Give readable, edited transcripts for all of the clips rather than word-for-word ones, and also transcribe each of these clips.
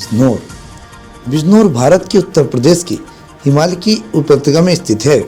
बिजनौर बिजनौर भारत के उत्तर प्रदेश की हिमालय की उपत्यका में स्थित है।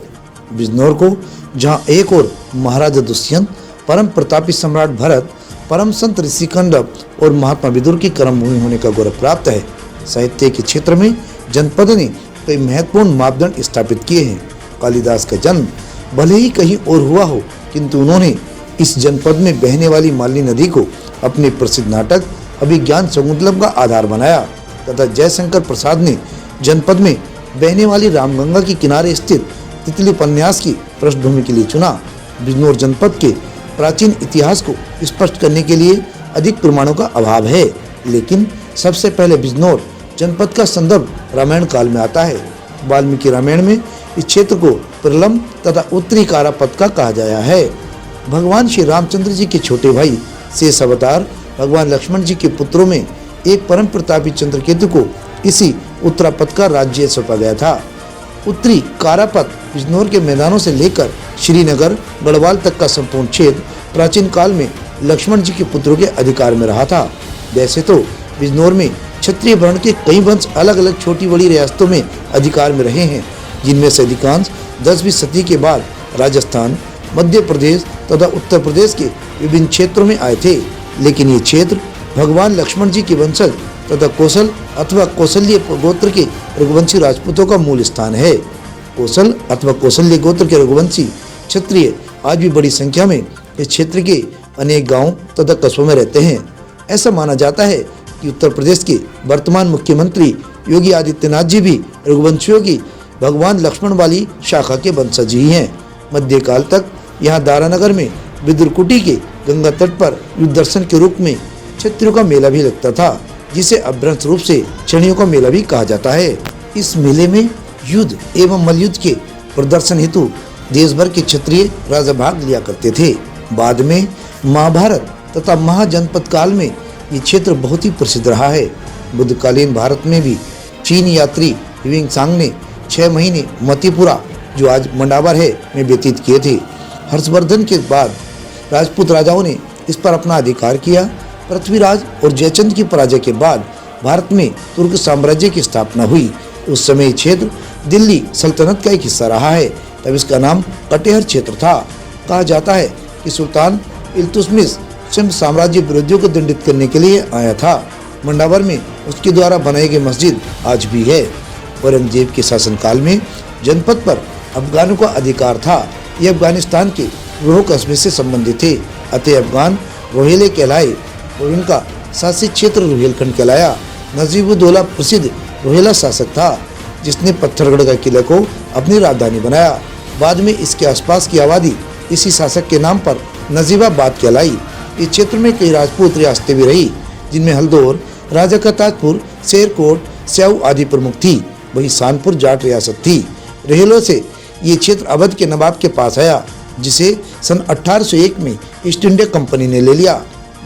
बिजनौर को जहां एक और महाराजा दुष्यंत, परम प्रतापी सम्राट भरत, परम संत ऋषि कंडब और महात्मा विदुर की कर्मभूमि होने का गौरव प्राप्त है। साहित्य के क्षेत्र में जनपद ने कई महत्वपूर्ण मापदंड स्थापित किए हैं। कालिदास का जन्म भले ही कहीं और हुआ हो, किंतु उन्होंने इस जनपद में बहने वाली मालिनी नदी को अपने प्रसिद्ध नाटक अभिज्ञान शकुंतलम का आधार बनाया तथा जयशंकर प्रसाद ने जनपद में बहने वाली रामगंगा के किनारे स्थित तितली उपन्यास की पृष्ठभूमि के लिए चुना। बिजनौर जनपद के प्राचीन इतिहास को स्पष्ट करने के लिए अधिक प्रमाणों का अभाव है, लेकिन सबसे पहले बिजनौर जनपद का संदर्भ रामायण काल में आता है। वाल्मीकि रामायण में इस क्षेत्र को प्रलम तथा उत्तरी कारापथ का कहा गया है। भगवान श्री रामचंद्र जी के छोटे भाई शेष अवतार भगवान लक्ष्मण जी के पुत्रों में एक परम प्रतापी चंद्रकेतु को इसी उत्तरापथ का राज्य सौंपा गया था। उत्तरी कारापथ बिजनौर के मैदानों से लेकर श्रीनगर गढ़वाल तक का संपूर्ण क्षेत्र प्राचीन काल में लक्ष्मण जी के पुत्रों के अधिकार में रहा था। वैसे तो बिजनौर में क्षत्रिय वर्ण के कई वंश अलग अलग छोटी बड़ी रियासतों में अधिकार में रहे हैं, जिनमें से अधिकांश 10वीं सदी के बाद राजस्थान, मध्य प्रदेश तथा उत्तर प्रदेश के विभिन्न क्षेत्रों में आए थे। लेकिन ये क्षेत्र भगवान लक्ष्मण जी के वंशज तथा कौशल अथवा कौशल्य गोत्र के रघुवंशी राजपूतों का मूल स्थान है। कौशल अथवा कौशल्य गोत्र के रघुवंशी क्षत्रिय आज भी बड़ी संख्या में इस क्षेत्र के अनेक गांवों तथा कस्बों में रहते हैं। ऐसा माना जाता है कि उत्तर प्रदेश के वर्तमान मुख्यमंत्री योगी आदित्यनाथ जी भी रघुवंशियों की भगवान लक्ष्मण वाली शाखा के वंशज ही हैं। मध्यकाल तक यहाँ दारानगर में विदुरकुटी के गंगा तट पर युद्ध दर्शन के रूप में क्षत्रियों का मेला भी लगता था, जिसे अभ्रंश रूप से क्षणियों का मेला भी कहा जाता है। इस मेले में युद्ध एवं मल्लयुद्ध के प्रदर्शन हेतु देश भर के क्षत्रिय राजा भाग लिया करते थे। बाद में महाभारत तथा महाजनपद काल में ये क्षेत्र बहुत ही प्रसिद्ध रहा है। बुद्धकालीन भारत में भी चीन यात्री ह्वेनसांग ने 6 महीने मतिपुरा, जो आज मंडावर है, में व्यतीत किए थे। हर्षवर्धन के बाद राजपूत राजाओं ने इस पर अपना अधिकार किया। पृथ्वीराज और जयचंद की पराजय के बाद भारत में तुर्क साम्राज्य की स्थापना हुई। उस समय क्षेत्र दिल्ली सल्तनत का एक हिस्सा रहा है, तब इसका नाम कटेहर क्षेत्र था। कहा जाता है कि सुल्तान इल्तुतमिश स्वयं साम्राज्य विरोधियों को दंडित करने के लिए आया था। मंडावर में उसके द्वारा बनाई गई मस्जिद आज भी है। औरंगजेब के शासनकाल में जनपद पर अफगानों का अधिकार था। ये अफगानिस्तान के रोह कस्बे से संबंधित थे, अतः अफगान रोहेले कहलाए और इनका शासित क्षेत्र रोहेलखंड कहलाया। नजीबुद्दौला प्रसिद्ध रोहेला शासक था, जिसने पत्थरगढ़ का किले को अपनी राजधानी बनाया। बाद में इसके आसपास की आबादी इसी शासक के नाम पर नजीबाबाद कहलाई। इस क्षेत्र में कई राजपूत रियासतें भी रही, जिनमें हल्दौर, राजा का ताजपुर, शेरकोट, स्याऊ आदि प्रमुख थी। वही शानपुर जाट रियासत थी। रोहेलों से ये क्षेत्र अवध के नवाब के पास आया, जिसे सन 1801 में ईस्ट इंडिया कंपनी ने ले लिया।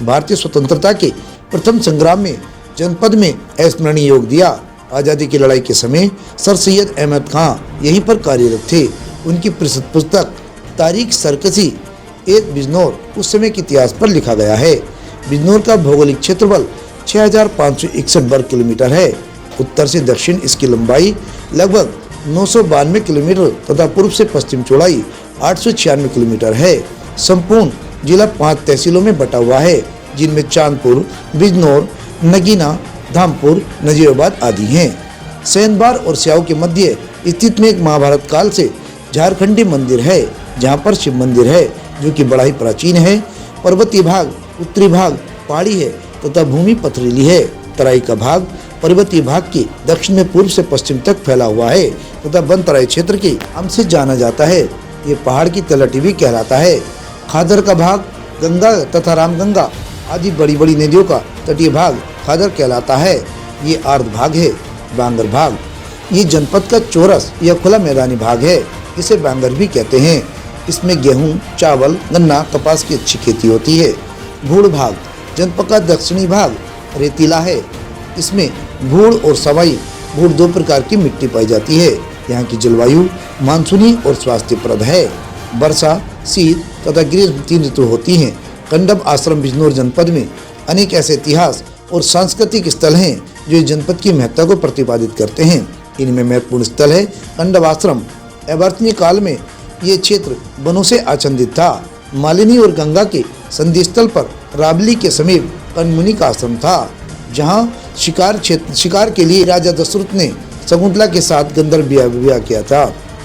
भारतीय स्वतंत्रता के प्रथम संग्राम में जनपद में अस्मरणीय योग दिया। आज़ादी की लड़ाई के समय सर सैयद अहमद खां यहीं पर कार्यरत थे। उनकी प्रसिद्ध पुस्तक तारीख सरकसी एक बिजनौर उस समय के इतिहास पर लिखा गया है। बिजनौर का भौगोलिक क्षेत्रफल 6561 वर्ग किलोमीटर है। उत्तर से दक्षिण इसकी लंबाई लगभग 992 किलोमीटर तथा पूर्व से पश्चिम चौड़ाई 896 किलोमीटर है। संपूर्ण जिला 5 तहसीलों में बटा हुआ है, जिनमें चांदपुर, बिजनौर, नगीना, धामपुर, नजीबाबाद आदि हैं। सेंधबार और स्याऊ के मध्य स्थित में एक महाभारत काल से झारखंडी मंदिर है, जहां पर शिव मंदिर है, जो कि बड़ा ही प्राचीन है। पर्वतीय भाग उत्तरी भाग पहाड़ी है तथा भूमि पथरीली है। तराई का भाग पर्वतीय भाग के दक्षिण में पूर्व से पश्चिम तक फैला हुआ है तथा वन तराई क्षेत्र के नाम से जाना जाता है। ये पहाड़ की तलहटी भी कहलाता है। खादर का भाग गंगा तथा रामगंगा आदि बड़ी बड़ी नदियों का तटीय भाग खादर कहलाता है। ये आर्द्र भाग है। बांगर भाग ये जनपद का चौरस या खुला मैदानी भाग है। इसे बांगर भी कहते हैं। इसमें गेहूं, चावल, गन्ना, कपास की अच्छी खेती होती है। भूड़ भाग जनपद का दक्षिणी भाग रेतीला है। इसमें भूड़ और सवाई भूड़ 2 प्रकार की मिट्टी पाई जाती है। यहाँ की जलवायु मानसूनी और स्वास्थ्यप्रद है। वर्षा, शीत तथा ग्रीष्म 3 ऋतु होती हैं। कंडब आश्रम बिजनौर जनपद में अनेक ऐसे इतिहास और सांस्कृतिक स्थल हैं जो इस जनपद की महत्ता को प्रतिपादित करते हैं। इनमें महत्वपूर्ण स्थल है कंडव आश्रम। अवर्तनीय काल में ये क्षेत्र वनों से आच्छादित था। मालिनी और गंगा के संधि स्थल पर राबली के समीप कनमुनि का आश्रम था, जहाँ शिकार के लिए राजा दशरथ ने शकुंतला के साथ गंधर्व विवाह किया था।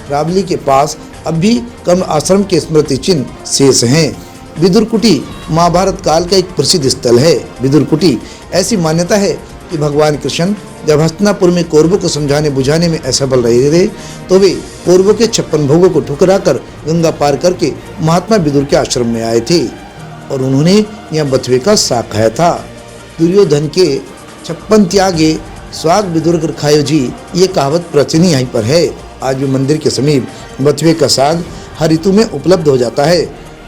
राबली के पास अब भी कर्ण आश्रम के स्मृति चिन्ह शेष हैं। विदुरकुटी महाभारत काल का एक प्रसिद्ध स्थल है। विदुरकुटी ऐसी मान्यता है कि भगवान कृष्ण जब हस्तिनापुर में कौरवों को समझाने बुझाने में असफल रहे थे, तो वे कौरवों के 56 भोगों को ठुकरा कर गंगा पार करके महात्मा विदुर के आश्रम में आए थे और उन्होंने यहाँ बथुए का साग खाया था। दुर्योधन के 56 त्यागे स्वाग विदुर कर खायो जी, ये कहावत प्राचीन यहीं पर है। आज भी मंदिर के समीप बथुए का साग हर ऋतु में उपलब्ध हो जाता है।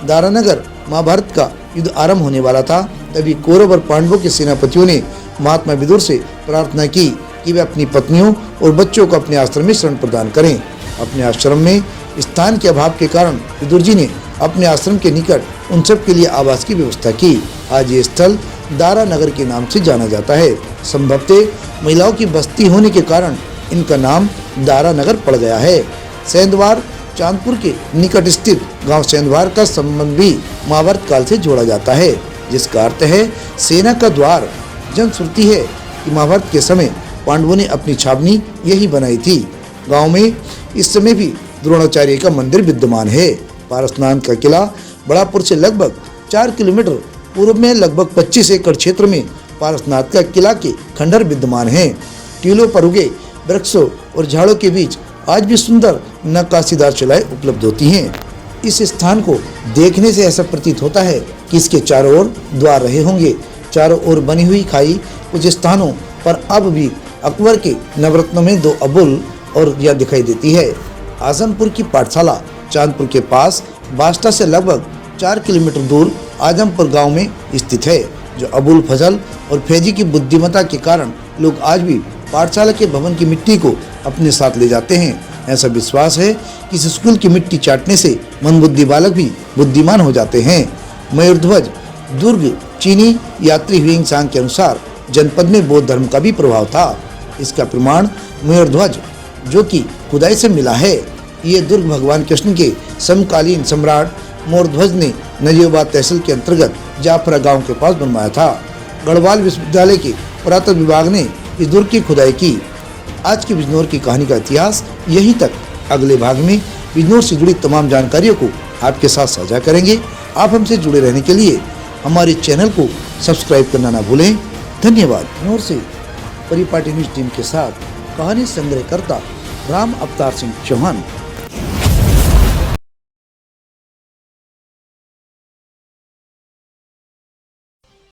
दारानगर महाभारत का युद्ध आरंभ होने वाला था, तभी कौरव और पांडवों के सेनापतियों ने महात्मा विदुर से प्रार्थना की कि वे अपनी पत्नियों और बच्चों को अपने आश्रम में शरण प्रदान करें। अपने आश्रम में स्थान के अभाव के कारण विदुर जी ने अपने आश्रम के निकट उन सब के लिए आवास की व्यवस्था की। आज ये स्थल दारानगर के नाम से जाना जाता है। संभवतः महिलाओं की बस्ती होने के कारण इनका नाम दारानगर पड़ गया है। सेंधवार चांदपुर के निकट स्थित गांव सेंधवार का संबंध भी महाभारत काल से जोड़ा जाता है, जिसका अर्थ है सेना का द्वार। जनश्रुति है कि महाभारत के समय पांडवों ने अपनी छावनी यही बनाई थी। गांव में इस समय भी द्रोणाचार्य का मंदिर विद्यमान है। पारसनाथ का किला बड़ापुर से लगभग 4 किलोमीटर पूर्व में लगभग 25 एकड़ क्षेत्र में पारसनाथ का किला के खंडहर विद्यमान है। टीलों पर उगे वृक्षों और झाड़ों के बीच आज भी सुंदर नक्काशीदार शिलाएं उपलब्ध होती हैं। इस स्थान को देखने से ऐसा प्रतीत होता है कि इसके चारों ओर द्वार रहे होंगे। चारों ओर बनी हुई खाई कुछ स्थानों पर अब भी अकबर के नवरत्नों में 2 अबुल और यह दिखाई देती है। आजमपुर की पाठशाला चांदपुर के पास बास्टा से लगभग 4 किलोमीटर दूर आजमपुर गांव में स्थित है, जो अबुल फजल और फैजी की बुद्धिमत्ता के कारण लोग आज भी पाठशाला के भवन की मिट्टी को अपने साथ ले जाते हैं। ऐसा विश्वास है कि इस स्कूल की मिट्टी चाटने से मंदबुद्धि बालक भी बुद्धिमान हो जाते हैं। मयूरध्वज दुर्ग चीनी यात्री हुइंग सांग के अनुसार जनपद में बौद्ध धर्म का भी प्रभाव था। इसका प्रमाण मयूरध्वज जो कि खुदाई से मिला है। ये दुर्ग भगवान कृष्ण के समकालीन सम्राट मोरध्वज ने नजीबाबाद तहसील के अंतर्गत जाफरा गांव के पास बनवाया था। गढ़वाल विश्वविद्यालय के पुरातत्व विभाग ने इस दुर्ग की खुदाई की। आज की बिजनौर की कहानी का इतिहास यहीं तक। अगले भाग में बिजनौर से जुड़ी तमाम जानकारियों को आपके साथ साझा करेंगे। आप हमसे जुड़े रहने के लिए हमारे चैनल को सब्सक्राइब करना ना भूलें। धन्यवाद। बिजनौर से परिपाटी न्यूज टीम के साथ कहानी संग्रहकर्ता राम अवतार सिंह चौहान।